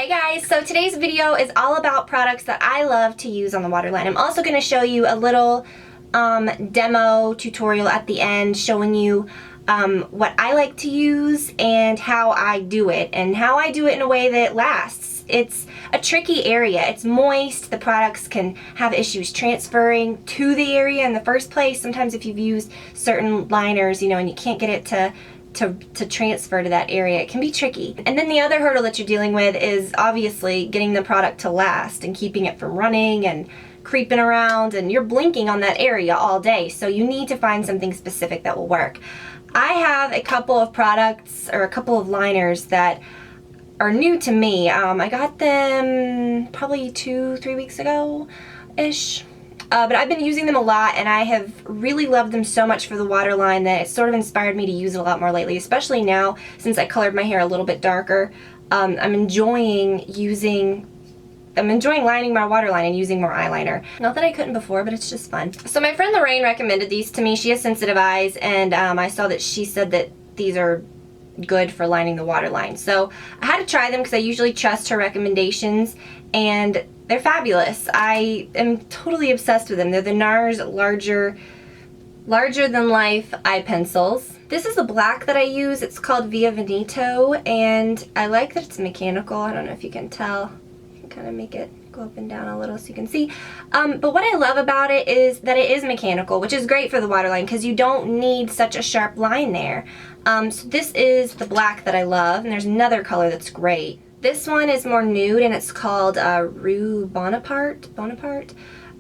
Hey guys, so today's video is all about products that I love to use on the waterline. I'm also going to show you a little demo tutorial at the end showing you what I like to use and how I do it, and how I do it in a way that lasts. It's a tricky area. It's moist. The products can have issues transferring to the area in the first place. Sometimes if you've used certain liners, you know, and you can't get it to transfer to that area, it can be tricky. And then the other hurdle that you're dealing with is obviously getting the product to last and keeping it from running and creeping around, and you're blinking on that area all day, so you need to find something specific that will work. I have a couple of products, or a couple of liners that are new to me. I got them probably 2-3 weeks ago-ish. But I've been using them a lot, and I have really loved them so much for the waterline that it sort of inspired me to use it a lot more lately, especially now since I colored my hair a little bit darker. I'm enjoying lining my waterline and using more eyeliner. Not that I couldn't before, but it's just fun. So my friend Lorraine recommended these to me. She has sensitive eyes, and I saw that she said that these are good for lining the waterline. So I had to try them because I usually trust her recommendations, and they're fabulous. I am totally obsessed with them. They're the NARS larger than life eye pencils. This is the black that I use. It's called Via Veneto, and I like that it's mechanical. I don't know if you can tell. You can kind of make it go up and down a little so you can see. But what I love about it is that it is mechanical, which is great for the waterline because you don't need such a sharp line there. So this is the black that I love, and there's another color that's great. This one is more nude, and it's called Rue Bonaparte.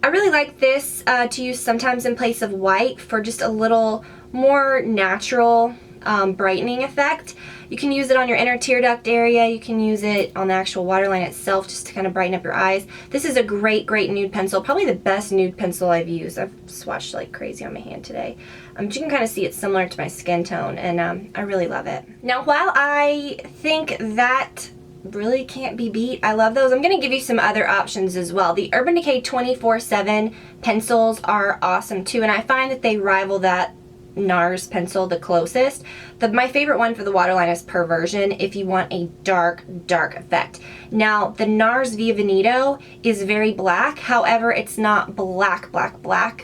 I really like this to use sometimes in place of white for just a little more natural brightening effect. You can use it on your inner tear duct area. You can use it on the actual waterline itself just to kind of brighten up your eyes. This is a great nude pencil. Probably the best nude pencil I've used. I've swatched like crazy on my hand today. But you can kind of see it's similar to my skin tone, and I really love it. Now, while I think that really can't be beat, I love those, I'm going to give you some other options as well. The Urban Decay 24/7 pencils are awesome too, and I find that they rival that NARS pencil the closest. My favorite one for the waterline is Perversion if you want a dark effect. Now, the NARS Via Veneto is very black, however it's not black, but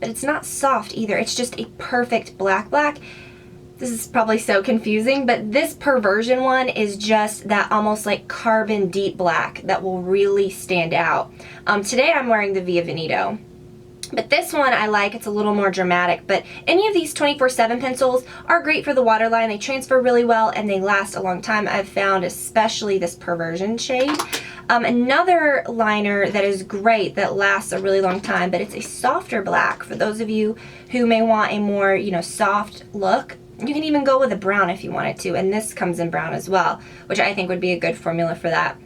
it's not soft either. It's just a perfect black. This is probably so confusing, but this Perversion one is just that almost like carbon deep black that will really stand out. Today I'm wearing the Via Veneto. But this one I like. It's a little more dramatic, but any of these 24/7 pencils are great for the waterline. They transfer really well and they last a long time. I've found especially this Perversion shade. Another liner that is great that lasts a really long time, but it's a softer black for those of you who may want a more, you know, soft look. You can even go with a brown if you wanted to, and this comes in brown as well, which I think would be a good formula for that.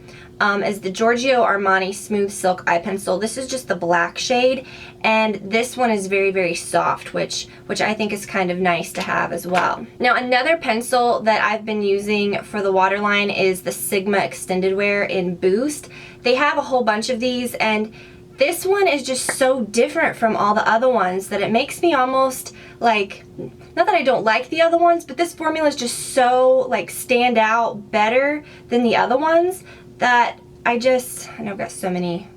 Is the Giorgio Armani Smooth Silk Eye Pencil. This is just the black shade, and this one is very soft, which I think is kind of nice to have as well. Now, another pencil that I've been using for the waterline is the Sigma Extended Wear in Boost. They have a whole bunch of these, and this one is just so different from all the other ones that it makes me almost like, not that I don't like the other ones, but this formula is just so like stand out better than the other ones that I know I've got so many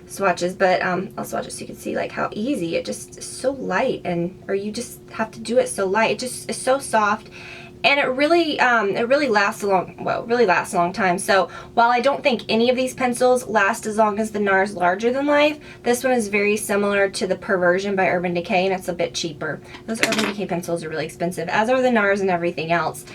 swatches, but I'll swatch it so you can see like how easy it just is. So light, or you just have to do it so light. It just is so soft, and it really lasts a long time. So while I don't think any of these pencils last as long as the NARS Larger Than Life, this one is very similar to the Perversion by Urban Decay, and it's a bit cheaper. Those Urban Decay pencils are really expensive, as are the NARS and everything else.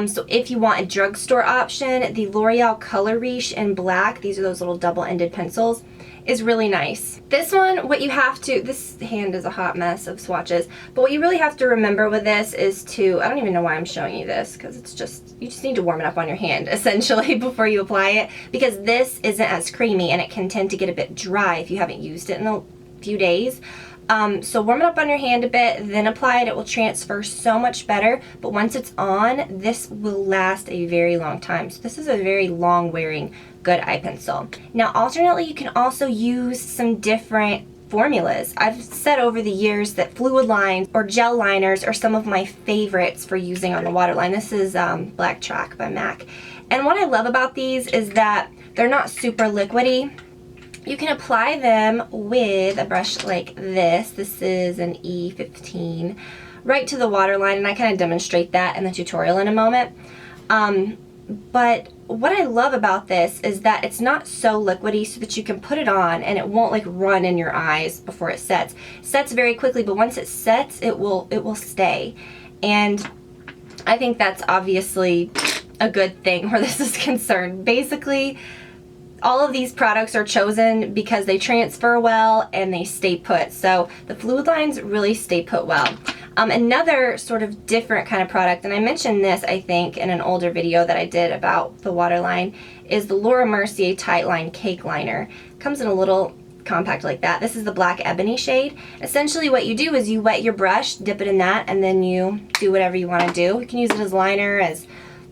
So if you want a drugstore option, the L'Oreal Color Riche in black, these are those little double-ended pencils, is really nice. This one, this hand is a hot mess of swatches, but what you really have to remember with this is I don't even know why I'm showing you this, because you just need to warm it up on your hand, essentially, before you apply it, because this isn't as creamy, and it can tend to get a bit dry if you haven't used it in a few days. So warm it up on your hand a bit, then apply it. It will transfer so much better, but once it's on, this will last a very long time. So this is a very long wearing good eye pencil. Now, alternately, you can also use some different formulas. I've said over the years that fluid lines or gel liners are some of my favorites for using on the waterline. This is Black Track by MAC. And what I love about these is that they're not super liquidy. You can apply them with a brush like this. This is an E15, right to the waterline, and I kind of demonstrate that in the tutorial in a moment. But what I love about this is that it's not so liquidy, so that you can put it on and it won't like run in your eyes before it sets. It sets very quickly, but once it sets, it will stay. And I think that's obviously a good thing where this is concerned. Basically, all of these products are chosen because they transfer well and they stay put. So the fluid lines really stay put well. Another sort of different kind of product, and I mentioned this I think in an older video that I did about the Waterline, is the Laura Mercier Tight Line Cake Liner. It comes in a little compact like that. This is the black ebony shade. Essentially what you do is you wet your brush, dip it in that, and then you do whatever you want to do. You can use it as liner, as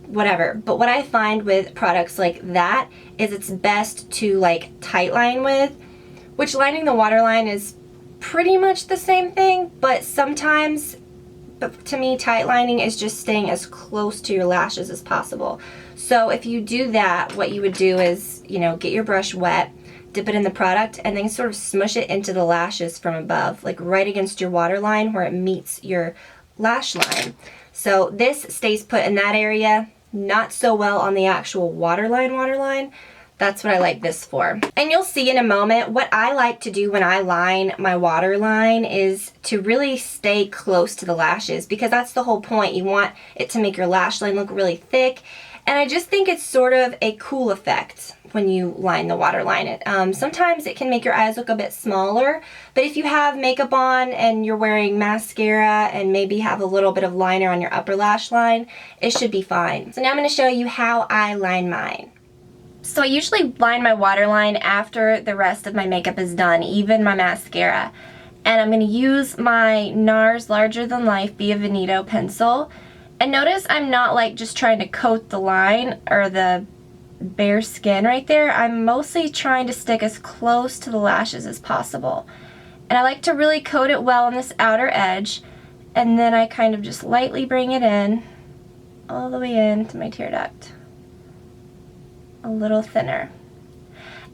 whatever. But what I find with products like that is it's best to like tight line with, which lining the waterline is pretty much the same thing, but sometimes, to me, tight lining is just staying as close to your lashes as possible. So if you do that, what you would do is, you know, get your brush wet, dip it in the product, and then sort of smush it into the lashes from above, like right against your waterline where it meets your lash line. So this stays put in that area, not so well on the actual waterline. That's what I like this for. And you'll see in a moment, what I like to do when I line my waterline is to really stay close to the lashes, because that's the whole point. You want it to make your lash line look really thick. And I just think it's sort of a cool effect when you line the waterline. Sometimes it can make your eyes look a bit smaller, but if you have makeup on and you're wearing mascara and maybe have a little bit of liner on your upper lash line, it should be fine. So now I'm going to show you how I line mine. So I usually line my waterline after the rest of my makeup is done, even my mascara. And I'm going to use my NARS Larger Than Life Via Veneto pencil. And notice I'm not like just trying to coat the line or the bare skin right there. I'm mostly trying to stick as close to the lashes as possible. And I like to really coat it well on this outer edge. And then I kind of just lightly bring it in, all the way into my tear duct. A little thinner.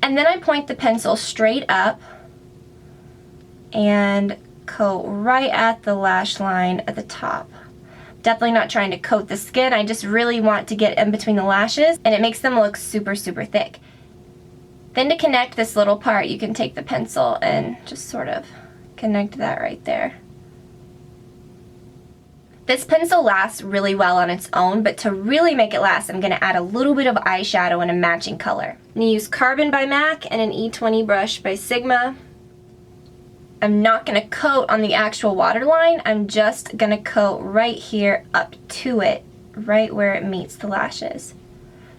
And then I point the pencil straight up and coat right at the lash line at the top. Definitely not trying to coat the skin, I just really want to get in between the lashes, and it makes them look super, super thick. Then to connect this little part, you can take the pencil and just sort of connect that right there. This pencil lasts really well on its own, but to really make it last, I'm going to add a little bit of eyeshadow in a matching color. I'm going to use Carbon by MAC and an E20 brush by Sigma. I'm not going to coat on the actual waterline, I'm just going to coat right here up to it, right where it meets the lashes.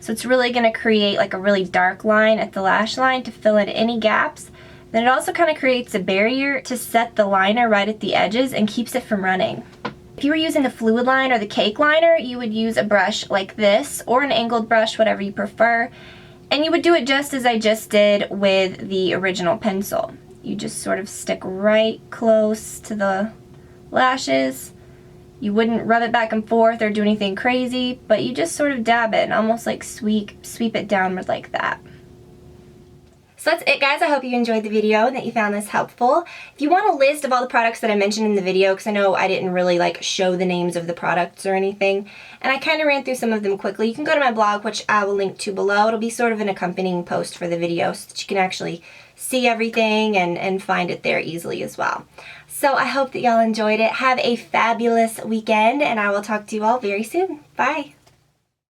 So it's really going to create like a really dark line at the lash line to fill in any gaps. Then it also kind of creates a barrier to set the liner right at the edges and keeps it from running. If you were using the fluid line or the cake liner, you would use a brush like this or an angled brush, whatever you prefer, and you would do it just as I just did with the original pencil. You just sort of stick right close to the lashes. You wouldn't rub it back and forth or do anything crazy, but you just sort of dab it and almost like sweep it downward like that. So that's it, guys. I hope you enjoyed the video and that you found this helpful. If you want a list of all the products that I mentioned in the video, because I know I didn't really like show the names of the products or anything, and I kind of ran through some of them quickly, you can go to my blog, which I will link to below. It'll be sort of an accompanying post for the video so that you can actually see everything and find it there easily as well. So I hope that y'all enjoyed it. Have a fabulous weekend, and I will talk to you all very soon. Bye.